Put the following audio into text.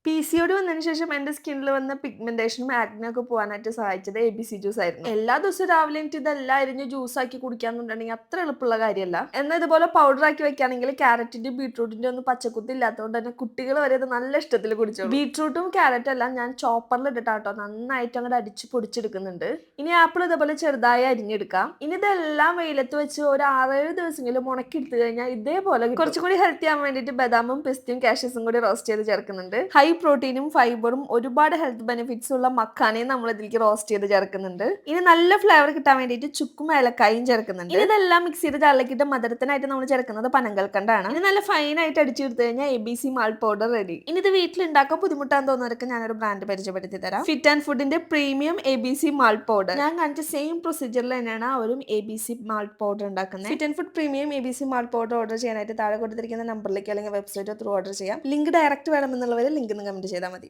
PCOD വന്നതിന് ശേഷം എന്റെ സ്കിന്നിൽ വന്ന പിഗ്മെന്റേഷനും ആക്നെ ഒക്കെ പോകാനായിട്ട് സഹായിച്ചത് ABC ജ്യൂസ് ആയിരുന്നു. എല്ലാ ദിവസവും രാവിലെ എനിക്ക് ഇതെല്ലാം അരിഞ്ഞ് ജ്യൂസ് ആക്കി കുടിക്കാന്നുണ്ടെങ്കിൽ അത്ര എളുപ്പമുള്ള കാര്യമല്ല. എന്നാൽ ഇതുപോലെ പൗഡർ ആക്കി വെക്കുകയാണെങ്കിൽ ക്യാരറ്റിന്റെ ബീട്രൂട്ടിന്റെ ഒന്നും പച്ചക്കുത്തി ഇല്ലാത്തതുകൊണ്ട് തന്നെ കുട്ടികൾ വരെ ഇത് നല്ല ഇഷ്ടത്തിൽ കുടിച്ചോളും. ബീട്രൂട്ടും ക്യാരറ്റും എല്ലാം ഞാൻ ചോപ്പറിൽ ഇട്ടിട്ടാട്ടോ നന്നായിട്ട് അങ്ങോട്ട് അടിച്ച് പൊടിച്ചെടുക്കുന്നുണ്ട്. ഇനി ആപ്പിൾ ഇതുപോലെ ചെറുതായി അരിഞ്ഞെടുക്കാം. ഇനി ഇതെല്ലാം വെയിലത്ത് വെച്ച് ഒരു 6-7 ദിവസമെങ്കിലും ഉണക്കി എടുത്തു കഴിഞ്ഞാൽ ഇതേപോലെ കുറച്ചും കൂടി ഹെൽത്തി ആവാൻ വേണ്ടിയിട്ട് ബദാമും പിസ്തയും കാഷ്യൂസും കൂടി റോസ്റ്റ് ചെയ്ത് ചേർക്കുന്നുണ്ട്. ഹൈ പ്രോട്ടീനും ഫൈബറും ഒരുപാട് ഹെൽത്ത് ബെനിഫിറ്റ്സ് ഉള്ള മക്കാനയും നമ്മൾ ഇതിലേക്ക് റോസ്റ്റ് ചെയ്ത് ചേർക്കുന്നുണ്ട്. ഇനി നല്ല ഫ്ലേവർ കിട്ടാൻ വേണ്ടിയിട്ട് ചുക്കും ഏലക്കായും ചേർക്കുന്നുണ്ട്. ഇനി ഇതെല്ലാം മിക്സിയുടെ ജാറിലേക്കിട്ട് മധുരത്തിനായിട്ട് നമ്മൾ ചേർക്കുന്നത് പനങ്കൽക്കണ്ടാണ്. ഇനി നല്ല ഫൈൻ ആയിട്ട് അടിച്ചെടുത്തു കഴിഞ്ഞാൽ ABC മാൾട്ട് പൗഡർ റെഡി. ഇനി ഇത് വീട്ടിൽ ഉണ്ടാക്കാൻ ബുദ്ധിമുട്ടാന്ന് തോന്നുന്നവർക്ക് ഞാനൊരു ബ്രാൻഡ് പരിചയപ്പെടുത്തി തരാം. ഫിറ്റ് ആൻഡ് ഫുഡിന്റെ പ്രീമിയം ABC മാൾട്ട് പൗഡർ. ഞാൻ കാണിച്ച സെയിം പ്രൊസീജിയറിൽ തന്നെയാണ് അവരും ABC മാൾട്ട് പൗഡർ ഉണ്ടാക്കുന്നത്. Fit and food premium ABC malt powder order ചെയ്യാനായിട്ട് താഴെ കൊടുത്തിരിക്കുന്ന നമ്പറിലേക്ക് അല്ലെങ്കിൽ വെബ്സൈറ്റ് ത്രൂ ഓർഡർ ചെയ്യാം. ലിങ്ക് ഡയറക്റ്റ് വേണമെന്നുള്ളവർ ലിങ്ക് കമന്റ് ചെയ്താൽ മതി.